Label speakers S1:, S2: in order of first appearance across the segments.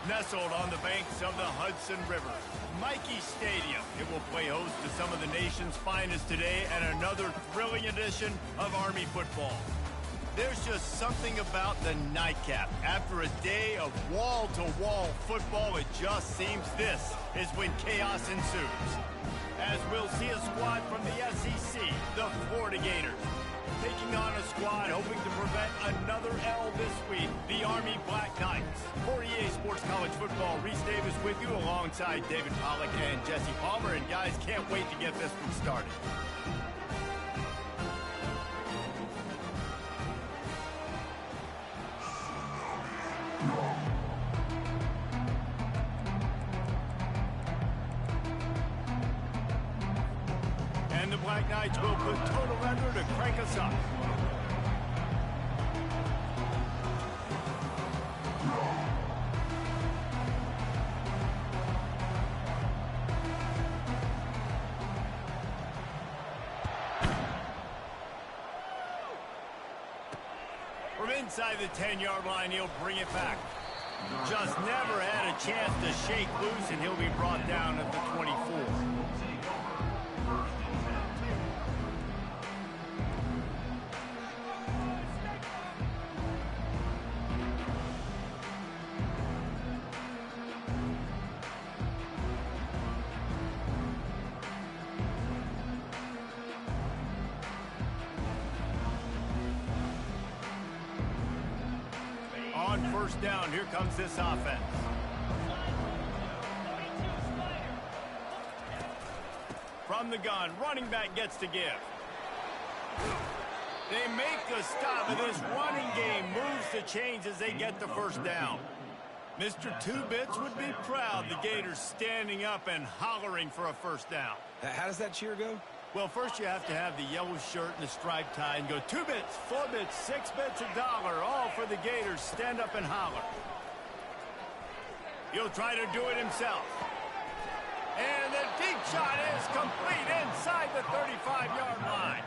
S1: Nestled on the banks of the Hudson River, Michie Stadium. It will play host to some of the nation's finest today and another thrilling edition of Army football. There's just something about the nightcap. After a day of wall-to-wall football, it just seems this is when chaos ensues. As we'll see a squad from the SEC, the Florida Gators, taking on a squad hoping to prevent another L this week, the Army Black Knights. For EA Sports College Football, Reese Davis with you alongside David Pollack and Jesse Palmer. And guys, can't wait to get this one started. And the Black Knights will put total under to crank us up. From inside the 10-yard line, he'll bring it back. Just never had a chance to shake loose, and he'll be brought down at the 24. On first down, here comes this offense. From the gun, running back gets to give. They make the stop, and this running game moves the chains as they get the first down. Mr. Two Bits would be proud the Gators standing up and hollering for a first down.
S2: How does that cheer go?
S1: Well, first you have to have the yellow shirt and the striped tie and go 2 bits, 4 bits, 6 bits, $1, all for the Gators. Stand up and holler. He'll try to do it himself. And the deep shot is complete inside the 35-yard line.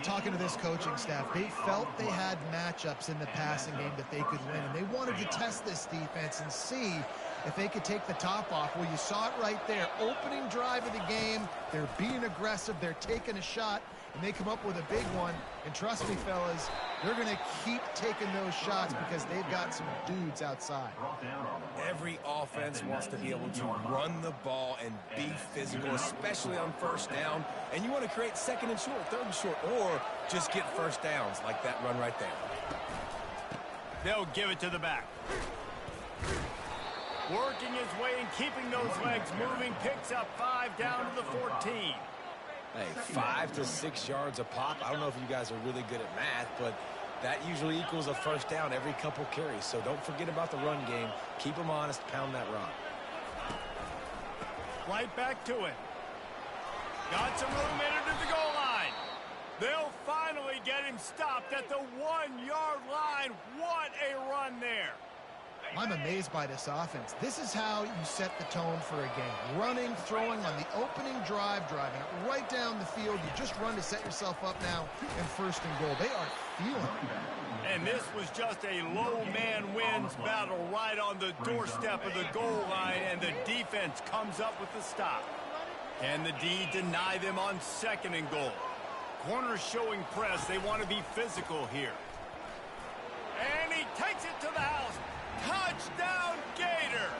S3: Talking to this coaching staff, they felt they had matchups in the passing game that they could win, and they wanted to test this defense and see if they could take the top off. Well, you saw it right there. Opening drive of the game, they're being aggressive, they're taking a shot, and they come up with a big one. And trust me, fellas, they're going to keep taking those shots because they've got some dudes outside.
S2: Every offense wants to be able to run the ball and be physical, especially on first down. And you want to create second and short, third and short, or just get first downs like that run right there.
S1: They'll give it to the back. Working his way and keeping those legs moving, picks up 5 down to the 14.
S2: Hey, 5 to 6 yards a pop. I don't know if you guys are really good at math, but that usually equals a first down every couple carries. So don't forget about the run game. Keep them honest, pound that rock.
S1: Right back to it. Got some room in it to the goal line. They'll finally get him stopped at the 1-yard line. What a run there.
S3: I'm amazed by this offense. This is how you set the tone for a game. Running, throwing on the opening drive, driving it right down the field. You just run to set yourself up now in first and goal. They are feeling it.
S1: And this was just a low man wins battle right on the doorstep of the goal line, and the defense comes up with the stop. Can the D deny them on second and goal? Corners showing press. They want to be physical here. And he takes it to the house. Touchdown, Gators!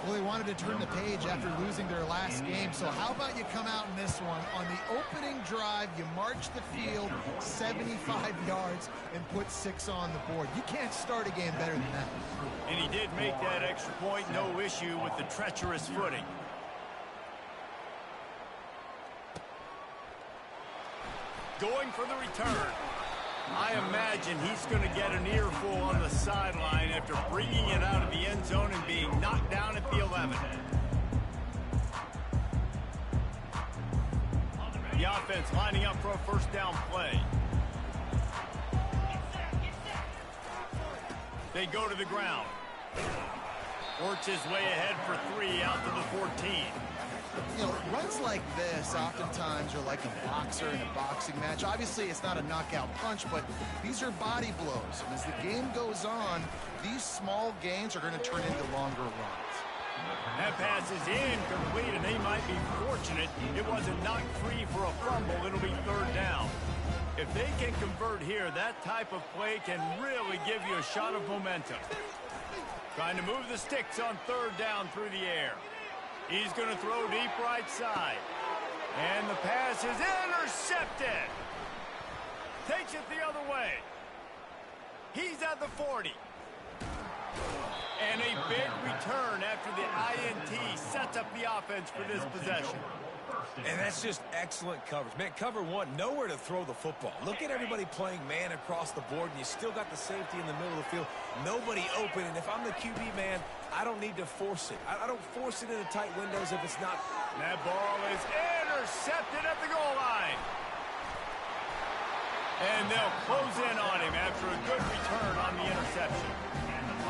S3: Well, they wanted to turn the page after losing their last game, so how about you come out in this one? On the opening drive, you march the field 75 yards and put 6 on the board. You can't start a game better than that.
S1: And he did make that extra point, no issue with the treacherous footing. Going for the return. I imagine he's going to get an earful on the sideline after bringing it out of the end zone and being knocked down at the 11. The offense lining up for a first down play. They go to the ground. Works his way ahead for 3 out to the 14.
S3: You know, runs like this oftentimes are like a boxer in a boxing match. Obviously, it's not a knockout punch, but these are body blows. And as the game goes on, these small gains are going to turn into longer runs.
S1: That pass is incomplete, and they might be fortunate it wasn't knocked free for a fumble. It'll be 3rd down. If they can convert here, that type of play can really give you a shot of momentum. Trying to move the sticks on 3rd down through the air. He's going to throw deep right side. And the pass is intercepted. Takes it the other way. He's at the 40. And a big return after the INT sets up the offense for this possession.
S2: And that's just excellent coverage. Man, cover 1, nowhere to throw the football. Look at everybody playing man across the board, and you still got the safety in the middle of the field. Nobody open, and if I'm the QB, man, I don't need to force it. I don't force it into tight windows if it's not.
S1: That ball is intercepted at the goal line. And they'll close in on him after a good return on the interception.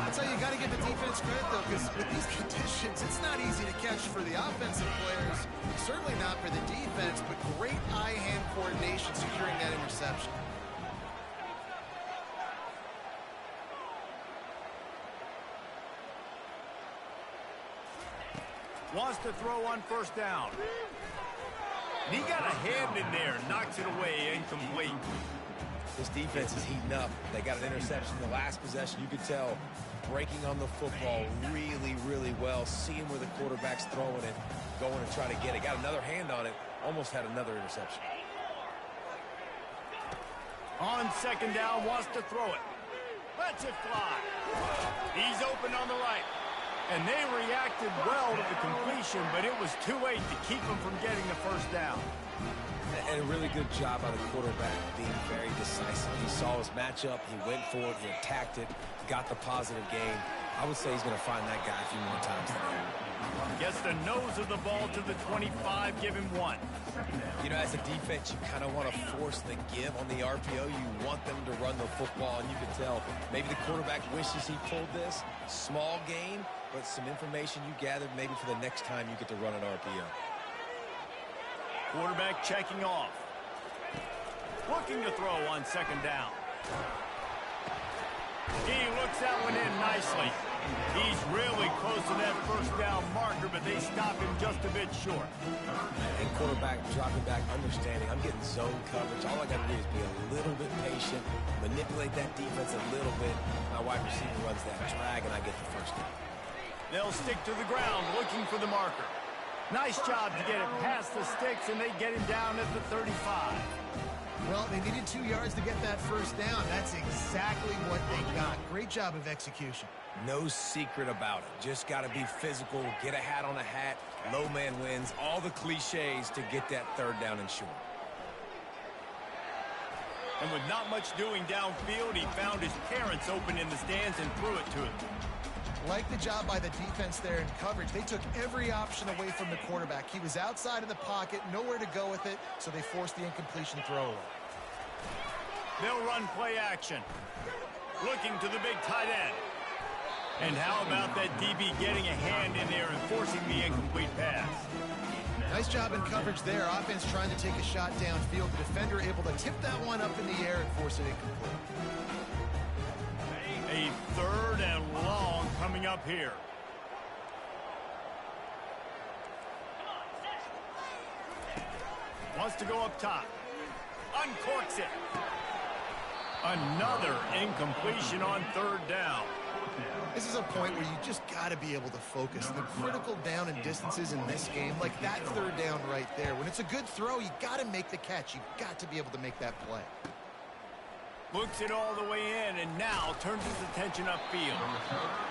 S3: That's how you got to give the defense credit, though, because with these conditions, it's not easy to catch for the offensive players. Certainly not for the defense, but great eye-hand coordination securing that interception.
S1: Wants to throw on 1st down. He got a hand in there, knocks it away, incomplete.
S2: This defense is heating up. They got an interception in the last possession. You could tell breaking on the football really, really well, seeing where the quarterback's throwing it, going and trying to get it. Got another hand on it, almost had another interception.
S1: On 2nd down, wants to throw it. Lets it fly. He's open on the right. And they reacted well to the completion, but it was too late to keep him from getting the 1st down.
S2: And a really good job by the quarterback being very decisive. He saw his matchup, he went for it, he attacked it, got the positive gain. I would say he's going to find that guy a few more times today.
S1: Gets the nose of the ball to the 25, give him 1.
S2: You know, as a defense, you kind of want to force the give on the RPO. You want them to run the football, and you can tell maybe the quarterback wishes he pulled this. Small gain, but some information you gathered maybe for the next time you get to run an RPO.
S1: Quarterback checking off. Looking to throw on 2nd down. He looks that one in nicely. He's really close to that 1st down marker, but they stop him just a bit short.
S2: And quarterback dropping back, understanding I'm getting zone coverage. All I got to do is be a little bit patient, manipulate that defense a little bit. My wide receiver runs that drag, and I get the 1st down.
S1: They'll stick to the ground looking for the marker. Nice job to get it past the sticks, and they get him down at the 35.
S3: Well, they needed 2 yards to get that 1st down. That's exactly what they got. Great job of execution.
S2: No secret about it. Just got to be physical, get a hat on a hat, low man wins, all the cliches to get that 3rd down and short.
S1: And with not much doing downfield, he found his parents open in the stands and threw it to him.
S3: Like the job by the defense there in coverage. They took every option away from the quarterback. He was outside of the pocket, nowhere to go with it, so they forced the incompletion throw away.
S1: They'll run play action. Looking to the big tight end. And how about that DB getting a hand in there and forcing the incomplete pass?
S3: Nice job in coverage there. Offense trying to take a shot downfield. The defender able to tip that one up in the air and force it incomplete.
S1: A 3rd and long coming up here. Wants to go up top. Uncorks it. Another incompletion on 3rd down.
S3: This is a point where you just got to be able to focus. The critical down and distances in this game, like that 3rd down right there. When it's a good throw, you got to make the catch. You got to be able to make that play.
S1: Looks it all the way in, and now turns his attention upfield.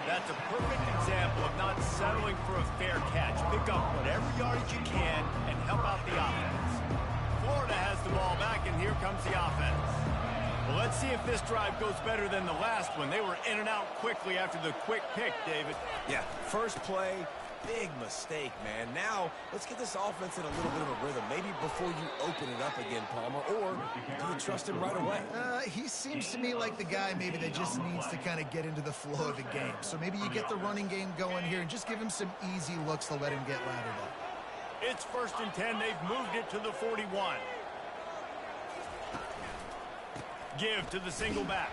S1: That's a perfect example of not settling for a fair catch. Pick up whatever yardage you can and help out the offense. Florida has the ball back, and here comes the offense. Well, let's see if this drive goes better than the last one. They were in and out quickly after the quick pick, David.
S2: Yeah, first play, big mistake, man. Now, let's get this offense in a little bit of a rhythm. Maybe before you open it up again, Palmer, or do you trust him right away?
S3: He seems to me like the guy maybe that just needs to kind of get into the flow of the game. So maybe you get the running game going here and just give him some easy looks to let him get laddered up.
S1: It's 1st and 10. They've moved it to the 41. Give to the single back.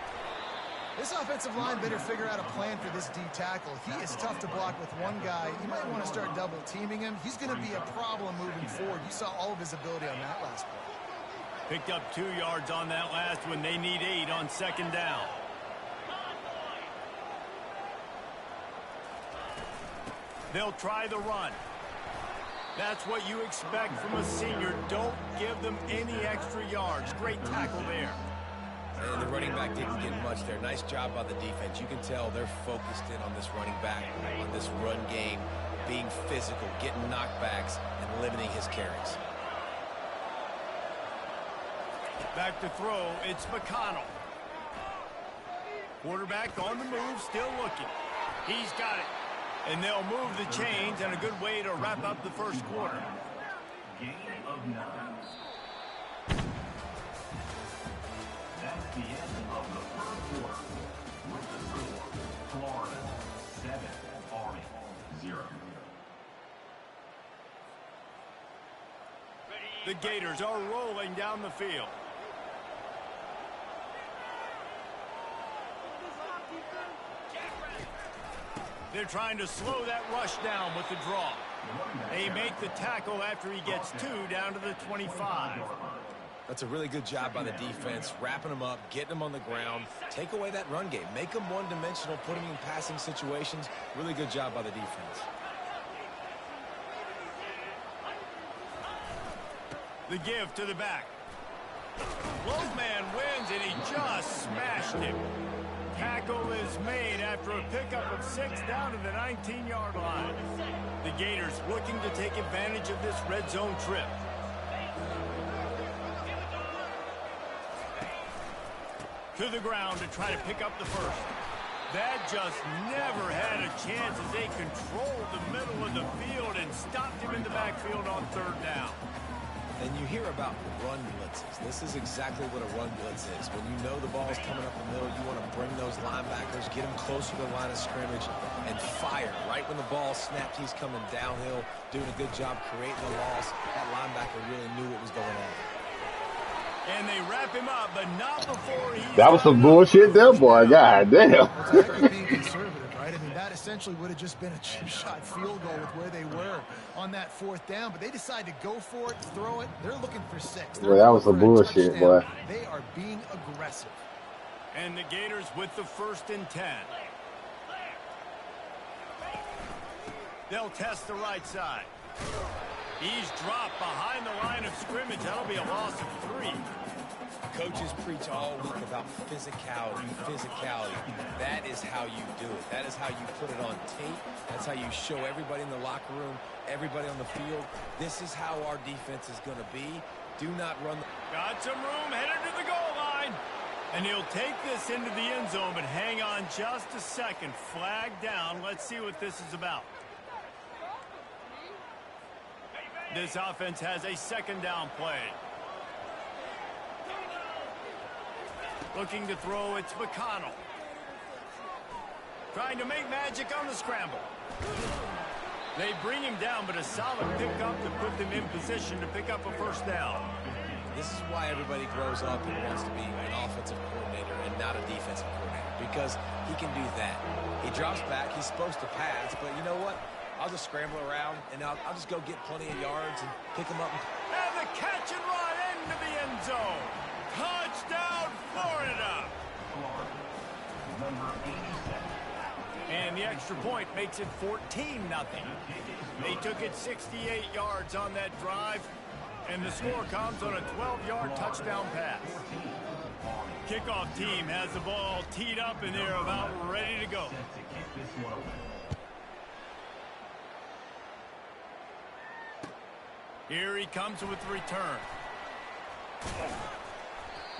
S3: This offensive line better figure out a plan for this D tackle. He is tough to block with one guy. You might want to start double teaming him. He's going to be a problem moving forward. You saw all of his ability on that last play.
S1: Picked up 2 yards on that last when they need 8 on 2nd down. They'll try the run. That's what you expect from a senior. Don't give them any extra yards. Great tackle there.
S2: And the running back didn't get much there. Nice job by the defense. You can tell they're focused in on this running back, on this run game, being physical, getting knockbacks, and limiting his carries.
S1: Back to throw, it's McConnell. Quarterback on the move, still looking. He's got it. And they'll move the chains, and a good way to wrap up the first quarter.
S4: Gain of 9. That's the end of the first quarter. With the score, Florida 7, Army 0.
S1: The Gators are rolling down the field. They're trying to slow that rush down with the draw. They make the tackle after he gets 2 down to the 25.
S2: That's a really good job by the defense, wrapping them up, getting them on the ground. Take away that run game. Make them one-dimensional, put them in passing situations. Really good job by the defense.
S1: The give to the back. Low man wins, and he just smashed him. Tackle is made after a pickup of 6 down to the 19-yard line. The Gators looking to take advantage of this red zone trip. To the ground to try to pick up the first. That just never had a chance as they controlled the middle of the field and stopped him in the backfield on 3rd down.
S2: And you hear about run blitzes. This is exactly what a run blitz is. When you know the ball's coming up the middle, you want to bring those linebackers, get them closer to the line of scrimmage, and fire. Right when the ball snapped, he's coming downhill, doing a good job creating the loss. That linebacker really knew what was going on.
S1: And they wrap him up, but not before he...
S5: That was some bullshit there, boy. God damn.
S3: Well, it's being conservative, right? I mean, that essentially would have just been a chip shot field goal with where they were on that 4th down, but they decide to go for it, throw it. They're looking for 6.
S5: Well, that was some bullshit, boy.
S3: They are being aggressive.
S1: And the Gators with the 1st and 10. They'll test the right side. He's dropped behind the line of scrimmage. That'll be a loss of 3.
S2: Coaches preach all week about physicality. That is how you do it. That is how you put it on tape. That's how you show everybody in the locker room, everybody on the field. This is how our defense is going to be. Do not run.
S1: Got some room, headed to the goal line. And he'll take this into the end zone, but hang on just a second. Flag down. Let's see what this is about. This offense has a 2nd down play. Looking to throw, it's McConnell. Trying to make magic on the scramble. They bring him down, but a solid pickup to put them in position to pick up a 1st down.
S2: This is why everybody grows up and wants to be an offensive coordinator and not a defensive coordinator, because he can do that. He drops back, he's supposed to pass, but you know what? I'll just scramble around, and I'll just go get plenty of yards and pick them up.
S1: And the catch and run into the end zone. Touchdown, Florida.
S4: Number 87.
S1: And the extra point makes it 14-0. They took it 68 yards on that drive, and the score comes on a 12-yard touchdown pass. Kickoff team has the ball teed up, and they're about ready to go. Here he comes with the return.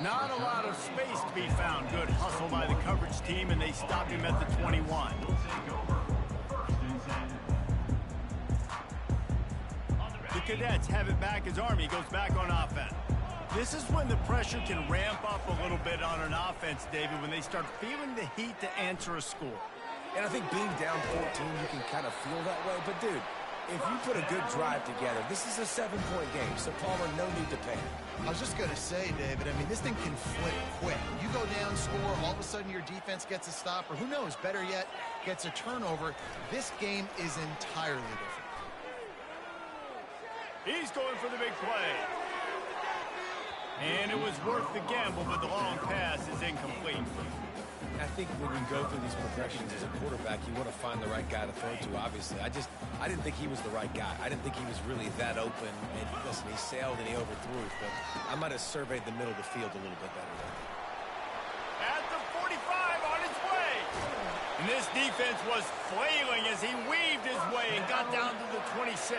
S1: Not a lot of space to be found. Good hustle by the coverage team, and they stop him at the 21. Cadets have it back as Army goes back on offense. This is when the pressure can ramp up a little bit on an offense, David, when they start feeling the heat to answer a score.
S2: And I think being down 14, you can kind of feel that way. But, dude, if you put a good drive together, this is a 7-point game. So, Palmer, no need to panic.
S3: I was just going to say, David, I mean, this thing can flip quick. You go down, score, all of a sudden your defense gets a stop, or who knows, better yet, gets a turnover. This game is entirely different.
S1: He's going for the big play. And it was worth the gamble, but the long pass is incomplete.
S2: I think when you go through these progressions as a quarterback, you want to find the right guy to throw to, obviously. I didn't think he was the right guy. I didn't think he was really that open. And listen, he sailed and he overthrew it, but I might have surveyed the middle of the field a little bit better there.
S1: At the 45 on his way. And this defense was flailing as he weaved his way and got down to the 26.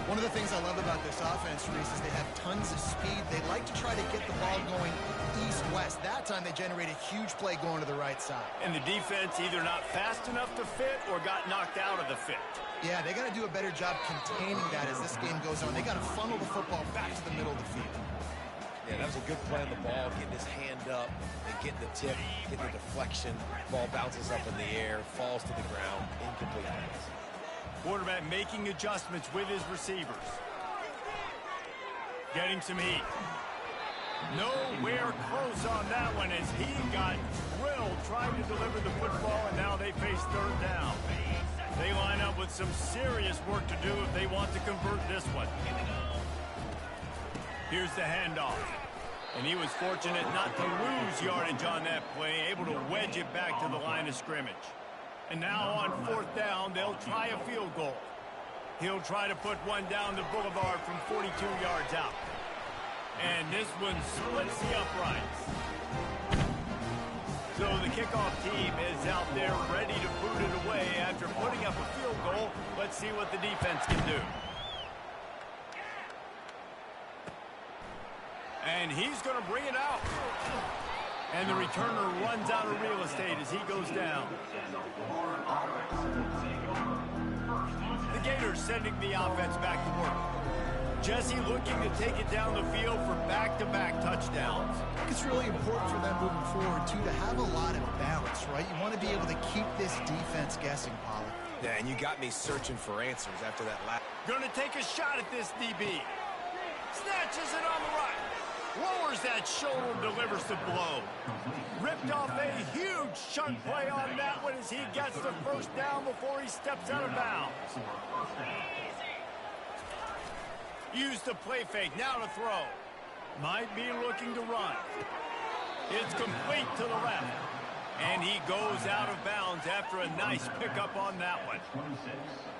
S3: One of the things I love about this offense, Reese, is they have tons of speed. They like to try to get the ball going east-west. That time they generate a huge play going to the right side.
S1: And the defense either not fast enough to fit or got knocked out of the fit.
S3: Yeah, they got to do a better job containing that as this game goes on. They got to funnel the football back to the middle of the field.
S2: Yeah, that was a good play on the ball, getting his hand up and getting the tip, getting the deflection. Ball bounces up in the air, falls to the ground, incomplete pass.
S1: Quarterback making adjustments with his receivers. Getting some heat. Nowhere close on that one as he got drilled trying to deliver the football, and now they face third down. They line up with some serious work to do if they want to convert this one. Here's the handoff. And he was fortunate not to lose yardage on that play, able to wedge it back to the line of scrimmage. And now on fourth down, they'll try a field goal. He'll try to put one down the boulevard from 42 yards out. And this one splits the uprights. So the kickoff team is out there ready to boot it away after putting up a field goal. Let's see what the defense can do. And he's going to bring it out. And the returner runs out of real estate as he goes down. The Gators sending the offense back to work. Jesse looking to take it down the field for back-to-back touchdowns.
S3: I think it's really important for them moving forward, too, to have a lot of balance, right? You want to be able to keep this defense guessing, Pollard.
S2: Yeah, and you got me searching for answers after that last.
S1: Going to take a shot at this DB. Snatches it on the right. Lowers that shoulder, delivers the blow. Ripped off a huge chunk play on that one as he gets the first down before he steps out of bounds. Used the play fake, now to throw. Might be looking to run. It's complete to the left. And he goes out of bounds after a nice pickup on that one.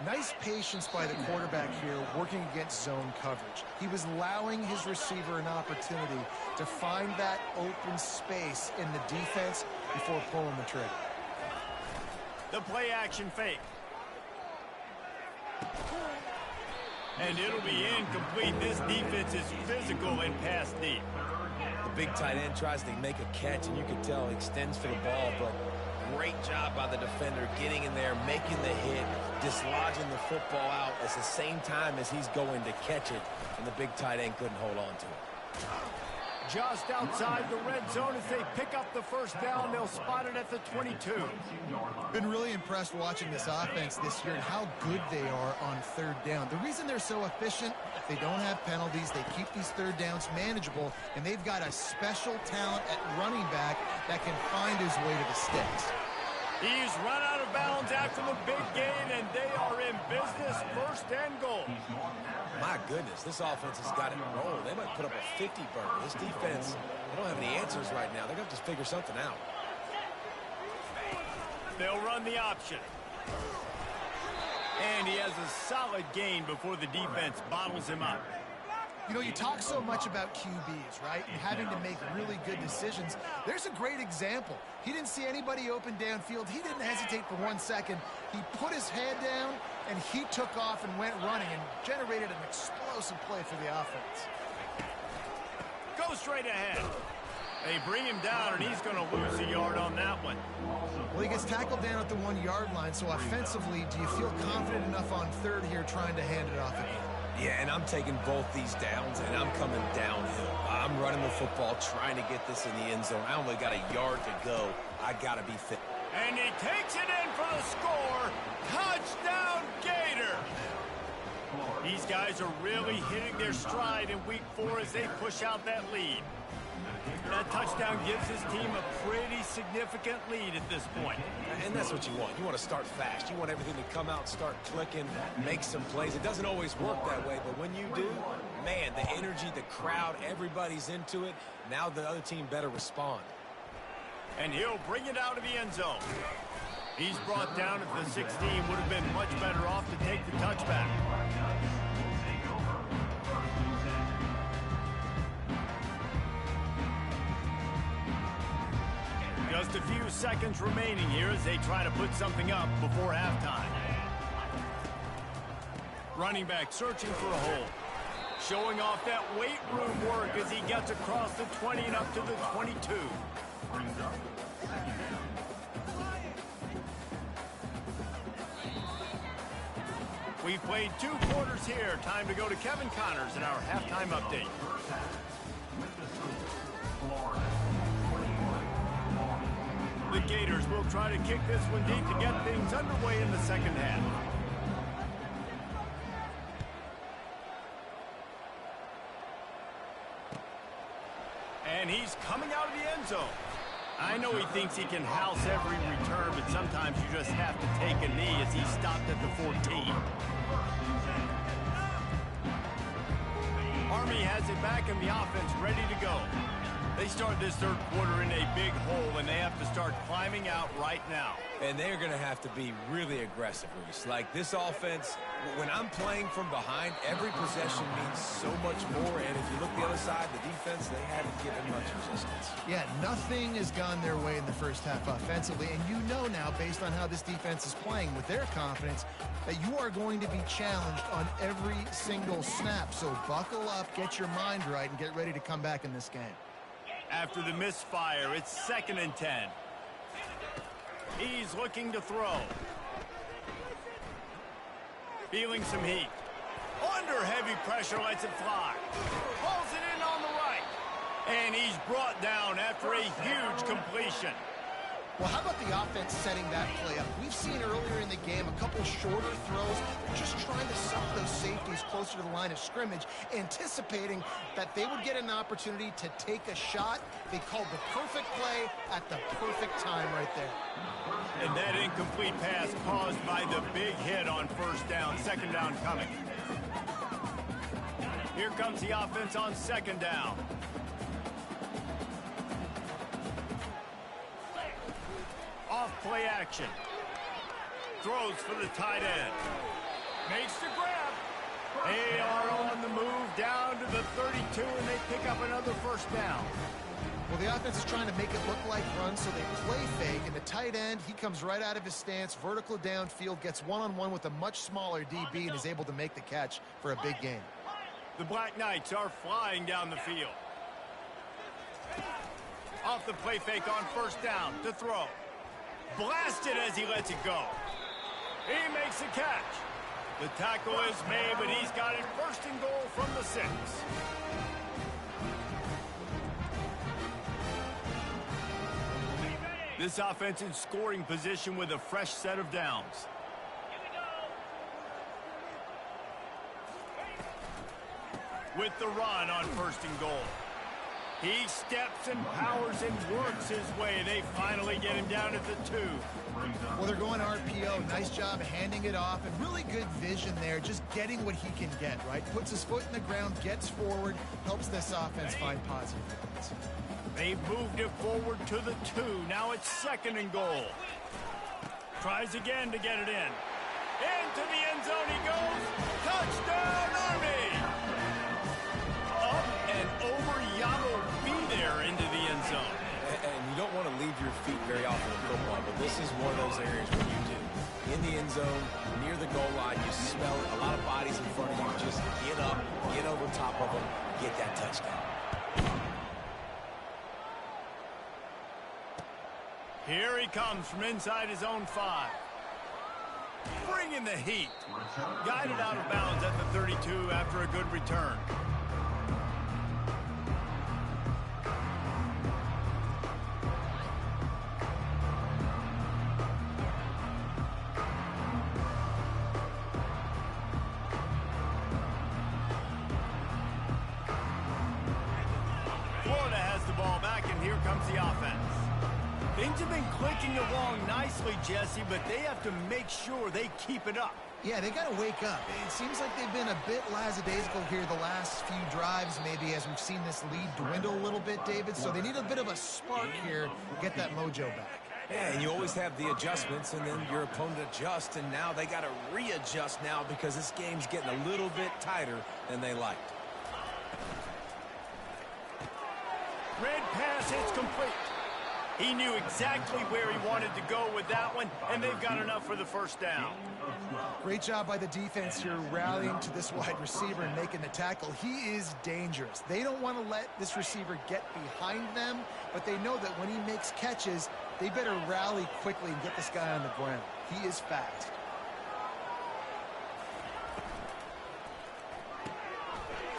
S3: Nice patience by the quarterback here working against zone coverage. He was allowing his receiver an opportunity to find that open space in the defense before pulling the trigger.
S1: The play action fake. And it'll be incomplete. This defense is physical and pass deep.
S2: The big tight end tries to make a catch, and you can tell he extends for the ball, but great job by the defender getting in there, making the hit, dislodging the football out at the same time as he's going to catch it, and the big tight end couldn't hold on to it.
S1: Just outside the red zone as they pick up the first down. They'll spot it at the 22.
S3: Been really impressed watching this offense this year and how good they are on third down. The reason they're so efficient, they don't have penalties. They keep these third downs manageable, and they've got a special talent at running back that can find his way to the sticks.
S1: He's run out of bounds after the big gain, and they are in business, first and goal.
S2: My goodness, this offense has got it rolling. They might put up a 50-burger. This defense, they don't have any answers right now. They're going to just figure something out.
S1: They'll run the option. And he has a solid gain before the defense bottles him up.
S3: You know, you talk so much about QBs, right? And having to make really good decisions. There's a great example. He didn't see anybody open downfield. He didn't hesitate for 1 second. He put his head down, and he took off and went running and generated an explosive play for the offense.
S1: Go straight ahead. They bring him down, and he's going to lose a yard on that one.
S3: Well, he gets tackled down at the 1 yard line, so offensively, do you feel confident enough on third here trying to hand it off again?
S2: Yeah, and I'm taking both these downs, and I'm coming downhill. I'm running the football, trying to get this in the end zone. I only got a yard to go. I got to be fit.
S1: And he takes it in for the score. Touchdown, Gators! These guys are really hitting their stride in week 4 as they push out that lead. That touchdown gives his team a pretty significant lead at this point.
S2: And that's what you want. You want to start fast. You want everything to come out and start clicking, make some plays. It doesn't always work that way, but when you do, man, the energy, the crowd, everybody's into it. Now the other team better respond.
S1: And he'll bring it out of the end zone. He's brought down at the 16. Would have been much better off to take the touchback. Just a few seconds remaining here as they try to put something up before halftime. Running back searching for a hole. Showing off that weight room work as he gets across the 20 and up to the 22. We've played 2 quarters here. Time to go to Kevin Connors in our halftime update. The Gators will try to kick this one deep to get things underway in the second half. And he's coming out of the end zone. I know he thinks he can house every return, but sometimes you just have to take a knee as he stopped at the 14. Army has it back in the offense, ready to go. They start this third quarter in a big hole, and they have to start climbing out right now.
S2: And they're going to have to be really aggressive, Reese. Like this offense, when I'm playing from behind, every possession means so much more. And if you look the other side, the defense, they haven't given much resistance.
S3: Yeah, nothing has gone their way in the first half offensively. And you know now, based on how this defense is playing with their confidence, that you are going to be challenged on every single snap. So buckle up, get your mind right, and get ready to come back in this game.
S1: After the misfire, it's 2nd and 10. He's looking to throw. Feeling some heat. Under heavy pressure, lets it fly. Pulls it in on the right. And he's brought down after a huge completion.
S3: Well, how about the offense setting that play up? We've seen earlier in the game a couple shorter throws, just trying to suck those safeties closer to the line of scrimmage, anticipating that they would get an opportunity to take a shot. They called the perfect play at the perfect time right there.
S1: And that incomplete pass caused by the big hit on first down. Second down coming. Here comes the offense on second down. Off play action. Throws for the tight end. Makes the grab. They are on the move down to the 32, and they pick up another first down.
S3: Well, the offense is trying to make it look like runs, so they play fake, and the tight end, he comes right out of his stance, vertical downfield, gets one-on-one with a much smaller DB, and is able to make the catch for a big gain.
S1: The Black Knights are flying down the field. Off the play fake on first down to throw. Blasted as he lets it go. He makes the catch. The tackle is made, but he's got it first and goal from the 6. This offense in scoring position with a fresh set of downs. With the run on first and goal. He steps and powers and works his way. They finally get him down at the 2.
S3: Well, they're going RPO. Nice job handing it off, and really good vision there, just getting what he can get, right? Puts his foot in the ground, gets forward, helps this offense find positive points.
S1: They've moved it forward to the 2. Now it's second and goal. Tries again to get it in. Into the end zone he goes. Touchdown, Army! Up and over Yamo be there into the end zone.
S2: And you don't want to leave your feet very often in football, but this is one of those areas where you do. In the end zone, near the goal line, you smell it. A lot of bodies in front of you. Just get up, get over top of them, get that touchdown.
S1: Here he comes from inside his own 5. Bringing the heat. Guided out of bounds at the 32 after a good return. Florida has the ball back, and here comes the offense. Things have been clicking along nicely, Jesse, but they have to make sure they keep it up.
S3: Yeah, they got to wake up. It seems like they've been a bit lackadaisical here the last few drives, maybe, as we've seen this lead dwindle a little bit, David. So they need a bit of a spark here to get that mojo back.
S2: Yeah, and you always have the adjustments, and then your opponent adjusts, and now they got to readjust now because this game's getting a little bit tighter than they liked.
S1: Red pass hits complete. He knew exactly where he wanted to go with that one, and they've got enough for the first down.
S3: Great job by the defense here rallying to this wide receiver and making the tackle. He is dangerous. They don't want to let this receiver get behind them, but they know that when he makes catches, they better rally quickly and get this guy on the ground. He is fast.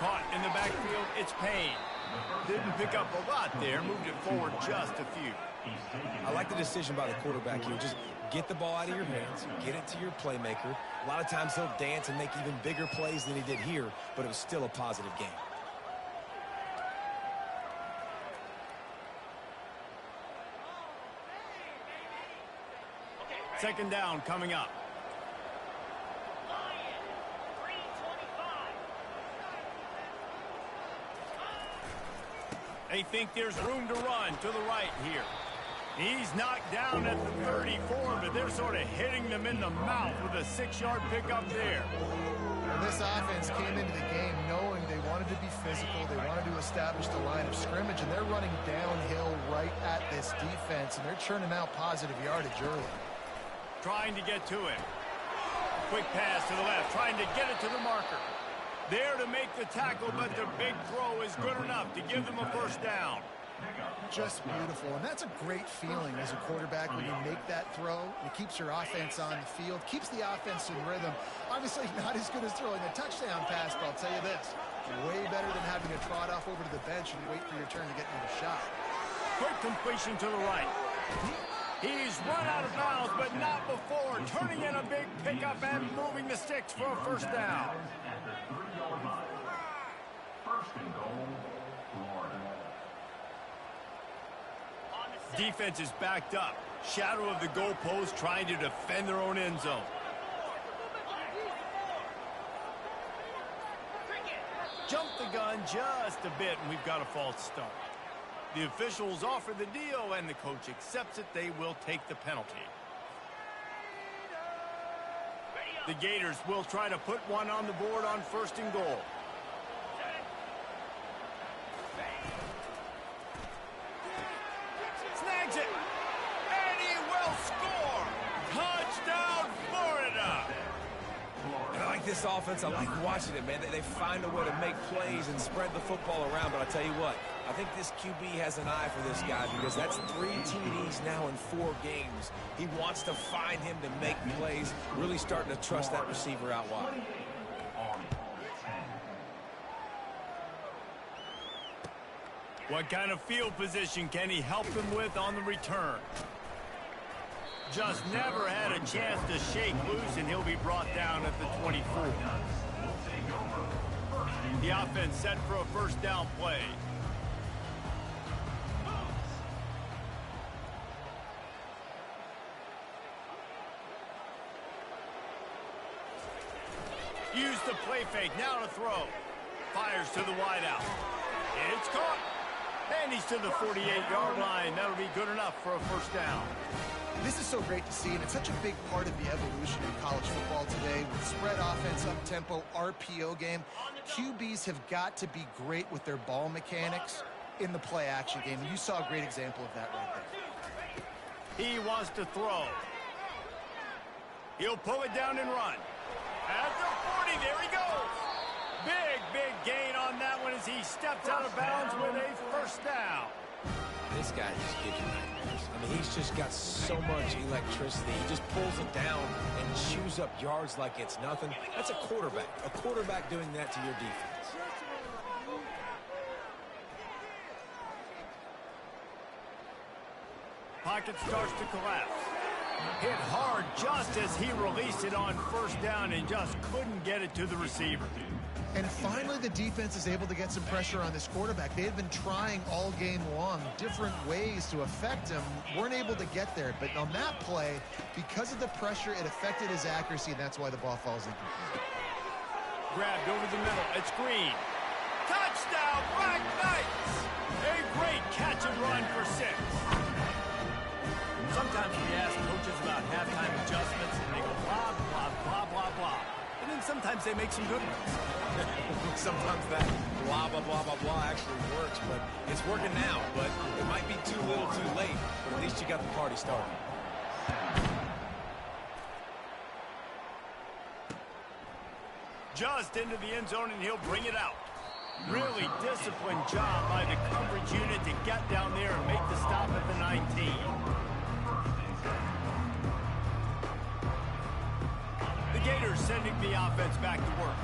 S1: Caught in the backfield, it's Payne. Didn't pick up a lot there, moved it forward just a few.
S2: I like the decision by the quarterback here. Just get the ball out of your hands, get it to your playmaker. A lot of times he'll dance and make even bigger plays than he did here, but it was still a positive game.
S1: Second down coming up. They think there's room to run to the right here. He's knocked down at the 34, but they're sort of hitting them in the mouth with a 6-yard pickup there.
S3: Well, this offense came into the game knowing they wanted to be physical, they wanted to establish the line of scrimmage, and they're running downhill right at this defense, and they're churning out positive yardage early.
S1: Trying to get to it. Quick pass to the left, trying to get it to the marker. There to make the tackle, but the big throw is good enough to give them a first down.
S3: Just beautiful, and that's a great feeling as a quarterback when you make that throw. It keeps your offense on the field, keeps the offense in rhythm. Obviously not as good as throwing a touchdown pass, but I'll tell you this, way better than having to trot off over to the bench and wait for your turn to get another shot.
S1: Quick completion to the right. He's run out of bounds, but not before turning in a big pickup and moving the sticks for a first down.
S4: First and goal, Florida.
S1: Defense is backed up. Shadow of the goalpost trying to defend their own end zone. Jump the gun just a bit, and we've got a false start. The officials offer the deal, and the coach accepts it. They will take the penalty. The Gators will try to put one on the board on first and goal. Snags it, and he will score. Touchdown, Florida.
S2: And I like this offense. I like watching it, man. They find a way to make plays and spread the football around. But I tell you what, I think this QB has an eye for this guy because that's 3 TDs now in 4 games. He wants to find him to make plays, really starting to trust that receiver out wide.
S1: What kind of field position can he help them with on the return? Just never had a chance to shake loose, and he'll be brought down at the 24. The offense set for a first down play. Use the play fake, now to throw. Fires to the wideout. It's caught. And he's to the 48-yard line. That'll be good enough for a first down.
S3: This is so great to see, and it's such a big part of the evolution in college football today with spread offense, up-tempo, RPO game. QBs have got to be great with their ball mechanics in the play-action game, and you saw a great example of that right there.
S1: He wants to throw. He'll pull it down and run. At the 40, there he goes. Big gain on that one as he steps out of bounds with a first down.
S2: This guy just gives you nightmares. I mean, he's just got so much electricity. He just pulls it down and chews up yards like it's nothing. That's a quarterback. A quarterback doing that to your defense.
S1: Pocket starts to collapse. Hit hard just as he released it on first down and just couldn't get it to the receiver.
S3: And finally, the defense is able to get some pressure on this quarterback. They had been trying all game long different ways to affect him. Weren't able to get there. But on that play, because of the pressure, it affected his accuracy, and that's why the ball falls incomplete.
S1: Grabbed over the middle. It's Green. Touchdown, Black Knights! A great catch and run for 6. Sometimes we ask coaches about halftime adjustments, and they go blah, blah, blah, blah, blah. And then sometimes they make some good ones.
S2: Sometimes that blah, blah, blah, blah, blah actually works, but it's working now. But it might be too little too late, but at least you got the party started.
S1: Just into the end zone, and he'll bring it out. Really disciplined job by the coverage unit to get down there and make the stop at the 19. The Gators sending the offense back to work.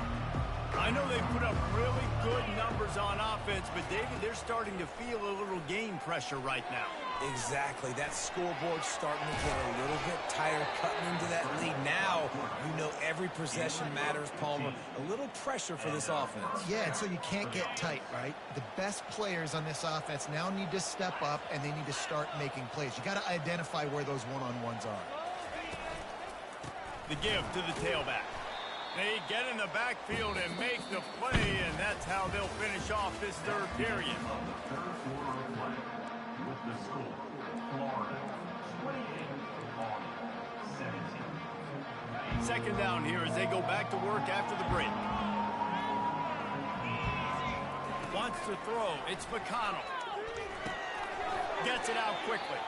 S1: I know they put up really good numbers on offense, but David, they're starting to feel a little game pressure right now.
S2: Exactly. That scoreboard's starting to get a little bit tighter, cutting into that lead. Now, you know every possession matters, Palmer. A little pressure for this offense.
S3: Yeah, and so you can't get tight, right? The best players on this offense now need to step up, and they need to start making plays. You got to identify where those one-on-ones are.
S1: The give to the tailback. They get in the backfield and make the play, and that's how they'll finish off this third period.
S4: On the third quarter of play, with the score, Florida 28, Army 17.
S1: Second down here as they go back to work after the break. Wants to throw. It's McConnell. Gets it out quickly.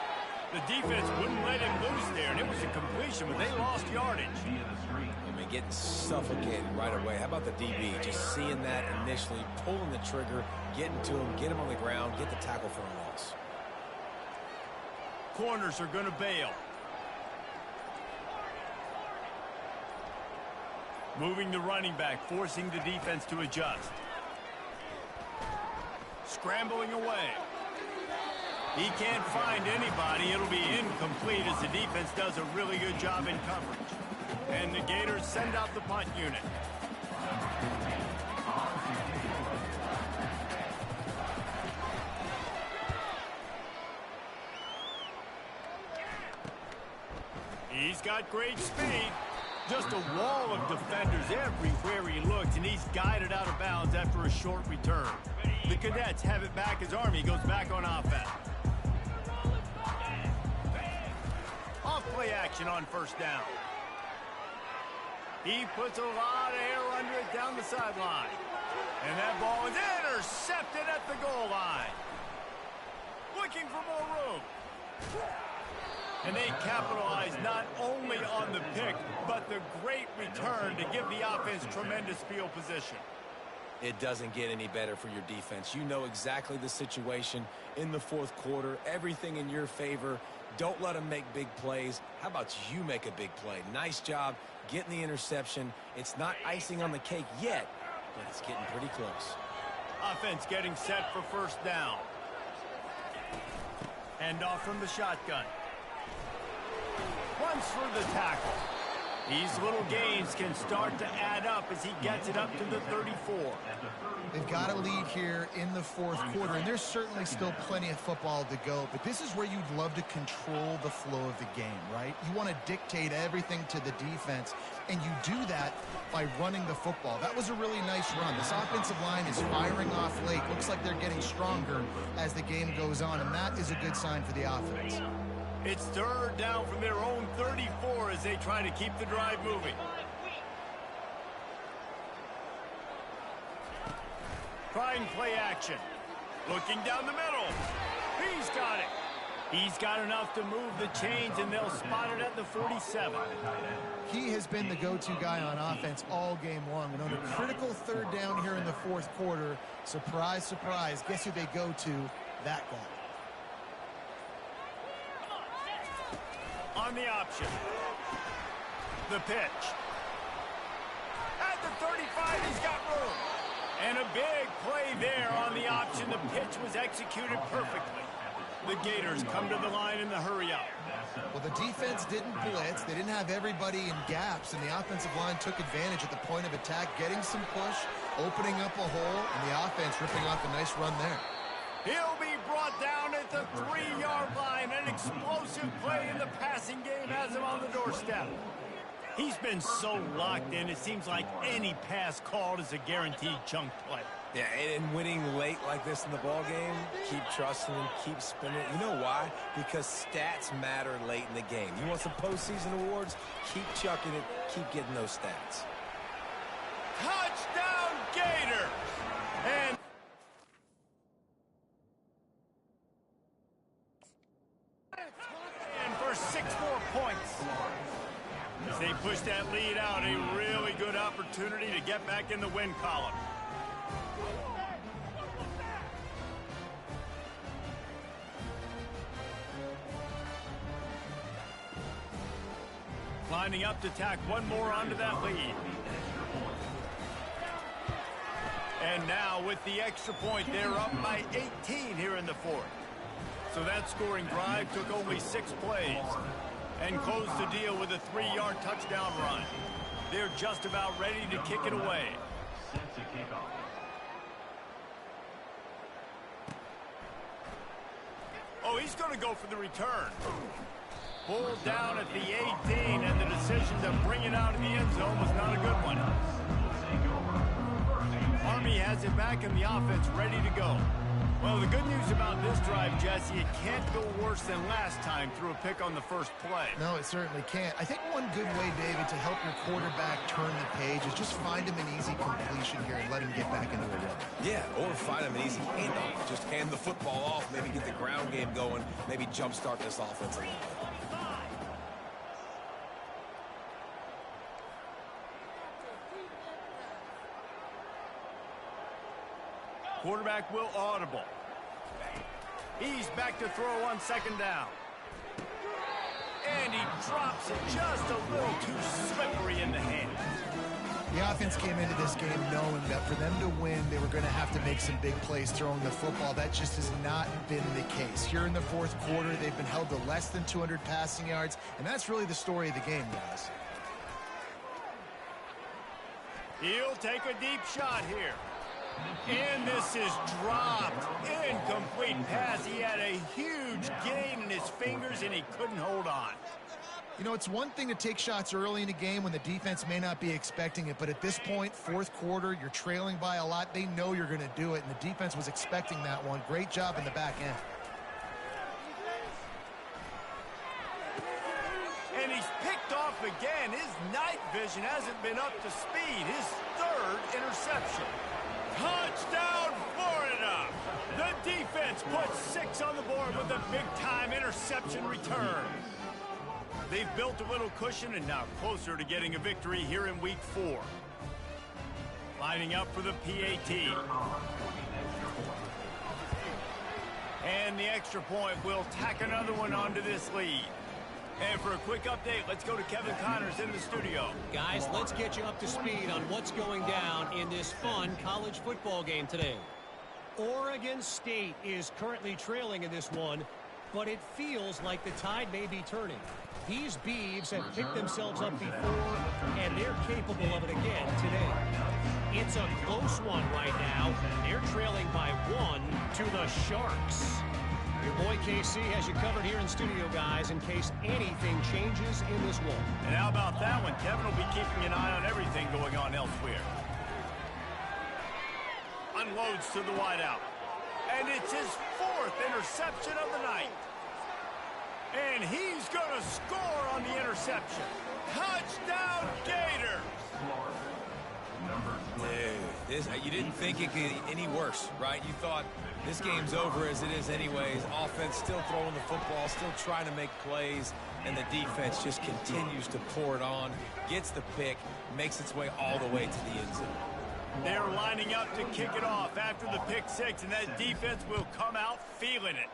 S1: The defense wouldn't let him loose there, and it was a completion, but they lost yardage.
S2: I mean, getting suffocated right away. How about the DB? Just seeing that initially, pulling the trigger, getting to him, get him on the ground, get the tackle for a loss.
S1: Corners are going to bail. Moving the running back, forcing the defense to adjust. Scrambling away. He can't find anybody. It'll be incomplete as the defense does a really good job in coverage. And the Gators send out the punt unit. He's got great speed. Just a wall of defenders everywhere he looked, and he's guided out of bounds after a short return. The Cadets have it back as Army goes back on offense. Off-play action on first down. He puts a lot of air under it down the sideline. And that ball is intercepted at the goal line. Looking for more room. And they capitalize not only on the pick, but the great return to give the offense tremendous field position.
S2: It doesn't get any better for your defense. You know exactly the situation in the fourth quarter. Everything in your favor. Don't let them make big plays. How about you make a big play? Nice job getting the interception. It's not icing on the cake yet, but it's getting pretty close.
S1: Offense getting set for first down. Hand off from the shotgun. Runs for the tackle. These little gains can start to add up as he gets it up to the 34.
S3: They've got a lead here in the fourth quarter, and there's certainly still plenty of football to go, but this is where you'd love to control the flow of the game, right? You want to dictate everything to the defense, and you do that by running the football. That was a really nice run. This offensive line is firing off late. Looks like they're getting stronger as the game goes on, and that is a good sign for the offense.
S1: It's third down from their own 34 as they try to keep the drive moving. Trying play action. Looking down the middle. He's got it. He's got enough to move the chains, and they'll spot it at the 47.
S3: He has been the go-to guy on offense all game long. And on a critical third down here in the fourth quarter, surprise, surprise, guess who they go to? That guy.
S1: On the option. The pitch. At the 35, he's got room. And a big play there on the option. The pitch was executed perfectly. The Gators come to the line in the hurry-up.
S3: Well, the defense didn't blitz. They didn't have everybody in gaps, and the offensive line took advantage at the point of attack, getting some push, opening up a hole, and the offense ripping off a nice run there.
S1: He'll be brought down at the 3-yard line. An explosive play in the passing game has him on the doorstep. He's been so locked in, it seems like any pass called is a guaranteed chunk play.
S2: Yeah, and winning late like this in the ball game, keep trusting him, keep spinning it. You know why? Because stats matter late in the game. You want some postseason awards? Keep chucking it, keep getting those stats.
S1: Touchdown, Gators! And for 6 more points. As they push that lead out, a really good opportunity to get back in the win column. Lining up to tack one more onto that lead. And now with the extra point, they're up by 18 here in the fourth. So that scoring drive took only 6 plays and closed the deal with a 3-yard touchdown run. They're just about ready to kick it away. Oh, he's going to go for the return. Pulled down at the 18, and the decision to bring it out of the end zone was not a good one. Army has it back in the offense, ready to go. Well, the good news about this drive, Jesse, it can't go worse than last time through a pick on the first play.
S3: No, it certainly can't. I think one good way, David, to help your quarterback turn the page is just find him an easy completion here and let him get back into a rhythm.
S2: Yeah, or find him an easy handoff. Just hand the football off, maybe get the ground game going, maybe jumpstart this offense a little bit.
S1: Quarterback will audible. He's back to throw on 2nd down. And he drops it just a little too slippery in the hands.
S3: The offense came into this game knowing that for them to win, they were going to have to make some big plays throwing the football. That just has not been the case. Here in the fourth quarter, they've been held to less than 200 passing yards, and that's really the story of the game, guys.
S1: He'll take a deep shot here. And this is dropped. Incomplete pass. He had a huge gain in his fingers, and he couldn't hold on.
S3: You know, it's one thing to take shots early in a game when the defense may not be expecting it, but at this point, fourth quarter, you're trailing by a lot. They know you're going to do it, and the defense was expecting that one. Great job in the back end.
S1: And he's picked off again. His night vision hasn't been up to speed. His 3rd interception. Touchdown, Florida! The defense puts 6 on the board with a big-time interception return. They've built a little cushion and now closer to getting a victory here in Week 4. Lining up for the PAT. And the extra point will tack another one onto this lead. And for a quick update, let's go to Kevin Connors in the studio.
S6: Guys, let's get you up to speed on what's going down in this fun college football game today. Oregon State is currently trailing in this one, but it feels like the tide may be turning. These Beavs have picked themselves up before, and they're capable of it again today. It's a close one right now. They're trailing by 1 to the Sharks. Your boy KC has you covered here in studio, guys, in case anything changes in this one.
S1: And how about that one? Kevin will be keeping an eye on everything going on elsewhere. Unloads to the wideout. And it's his 4th interception of the night. And he's going to score on the interception. Touchdown, Gators!
S2: Dude, you didn't think it could get any worse, right? You thought this game's over as it is anyways. Offense still throwing the football, still trying to make plays, and the defense just continues to pour it on, gets the pick, makes its way all the way to the end zone.
S1: They're lining up to kick it off after the pick 6, and that defense will come out feeling it.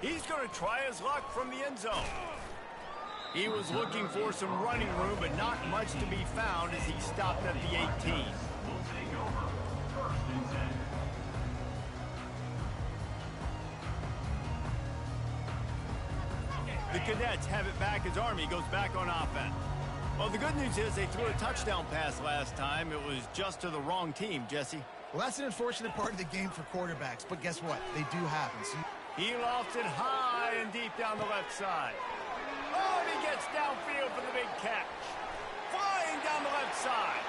S1: He's going to try his luck from the end zone. He was looking for some running room, but not much to be found as he stopped at the 18. The Cadets have it back as Army goes back on offense. Well, the good news is they threw a touchdown pass last time. It was just to the wrong team, Jesse.
S3: Well, that's an unfortunate part of the game for quarterbacks, but guess what? They do happen. So
S1: he lofts it high and deep down the left side. Oh, and he gets downfield for the big catch. Flying down the left side.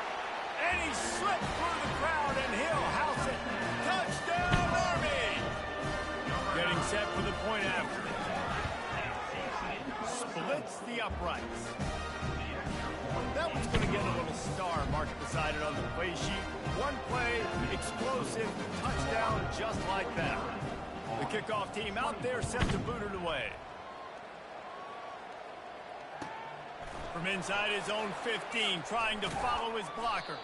S1: And he slipped through the crowd, and he'll house it. Touchdown, Army! Getting set for the point after. Splits the uprights. That one's going to get a little star marked beside it on the play sheet. One play, explosive, touchdown just like that. The kickoff team out there set to boot it away. From inside his own 15, trying to follow his blockers.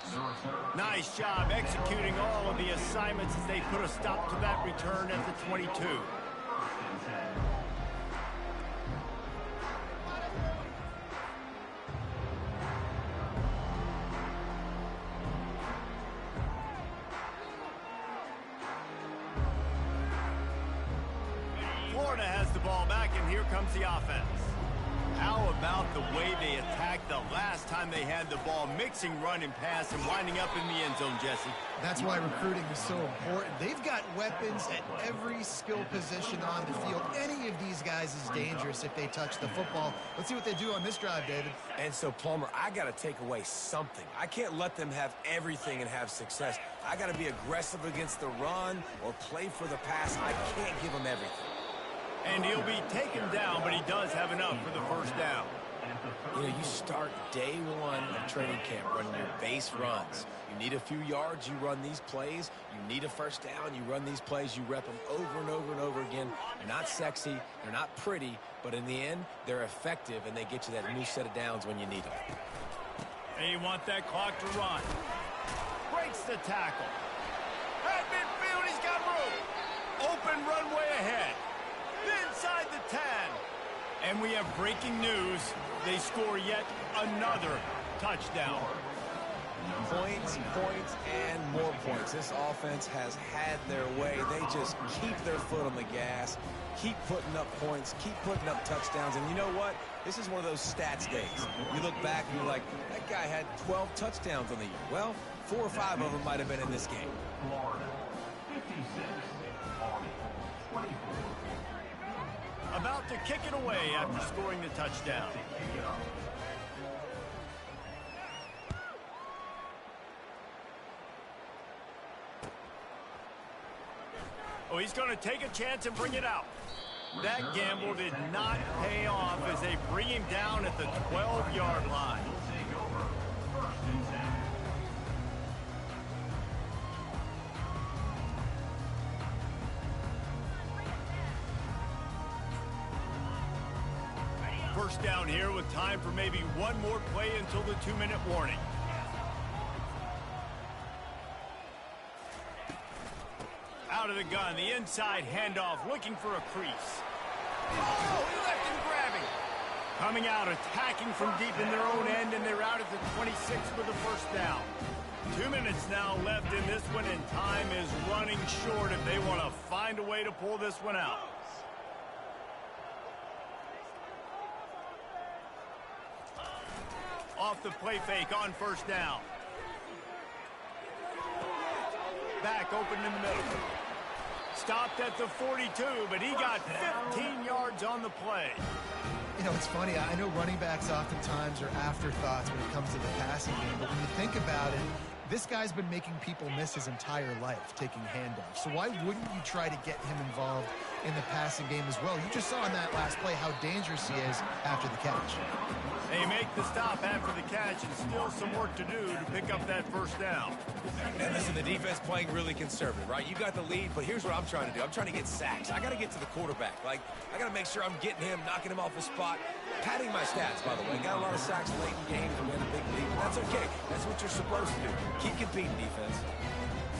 S1: Nice job executing all of the assignments as they put a stop to that return at the 22. Florida has the ball back, and here comes the offense. How about the way they attacked the last time they had the ball, mixing run and pass and winding up in the end zone, Jesse?
S3: That's why recruiting is so important. They've got weapons at every skill position on the field. Any of these guys is dangerous if they touch the football. Let's see what they do on this drive, David.
S2: And so, Palmer, I got to take away something. I can't let them have everything and have success. I got to be aggressive against the run or play for the pass. I can't give them everything.
S1: And he'll be taken down, but he does have enough for the first down.
S2: You know, you start day one of training camp running your base runs. You need a few yards, you run these plays. You need a first down, you run these plays. You rep them over and over and over again. They're not sexy, they're not pretty, but in the end, they're effective, and they get you that new set of downs when you need them.
S1: And you want that clock to run. Breaks the tackle. At midfield, he's got room. Open runway ahead. Inside the 10. And we have breaking news. They score yet another touchdown.
S2: Points, points, and more points. This offense has had their way. They just keep their foot on the gas, keep putting up points, keep putting up touchdowns. And you know what? This is one of those stats days. You look back and you're like, that guy had 12 touchdowns on the year. Well, 4 or 5 of them might have been in this game.
S4: Florida, 56, Army, 24.
S1: About to kick it away after scoring the touchdown. Oh, he's going to take a chance and bring it out. That gamble did not pay off as they bring him down at the 12-yard line. First down here with time for maybe one more play until the 2-minute warning. Out of the gun, the inside handoff, looking for a crease. Oh, he left him grabbing. Coming out, attacking from deep in their own end, and they're out at the 26 for the first down. 2 minutes now left in this one, and time is running short if they want to find a way to pull this one out. Off the play fake on first down. Back open in the middle. Stopped at the 42, but he got 15 yards on the play.
S3: You know, it's funny. I know running backs oftentimes are afterthoughts when it comes to the passing game, but when you think about it, this guy's been making people miss his entire life taking handoffs. So why wouldn't you try to get him involved in the passing game as well? You just saw in that last play how dangerous he is after the catch.
S1: They make the stop after the catch, and still some work to do to pick up that first down.
S2: And listen, the defense playing really conservative, right? You got the lead, but here's what I'm trying to do. I'm trying to get sacks. I got to get to the quarterback. Like, I got to make sure I'm getting him, knocking him off the spot. Padding my stats, by the way. Got a lot of sacks late in games and win a big lead. That's okay. That's what you're supposed to do. Keep competing, defense.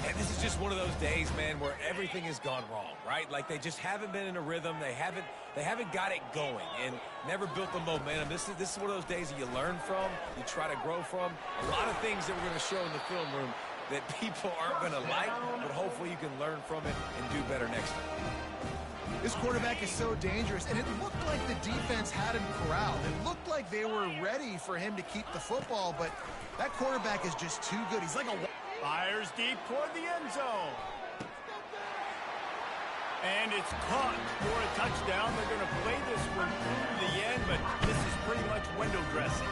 S2: And this is just one of those days, man, where everything has gone wrong, right? Like they just haven't been in a rhythm. They haven't got it going and never built the momentum. This is one of those days that you learn from, you try to grow from. A lot of things that we're going to show in the film room that people aren't going to like, but hopefully you can learn from it and do better next time.
S3: This quarterback is so dangerous, and it looked like the defense had him corralled. It looked like they were ready for him to keep the football, but that quarterback is just too good. He's like a...
S1: Fires deep toward the end zone. And it's caught for a touchdown. They're going to play this one through the end, but this is pretty much window dressing.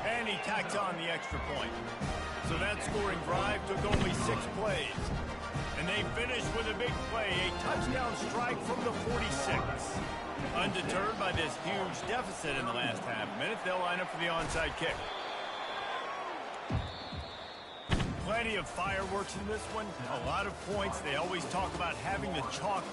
S1: And he tacks on the extra point. So that scoring drive took only 6 plays. And they finished with a big play, a touchdown strike from the 46. Undeterred by this huge deficit in the last half minute, they'll line up for the onside kick. Plenty of fireworks in this one, a lot of points. They always talk about having the chalk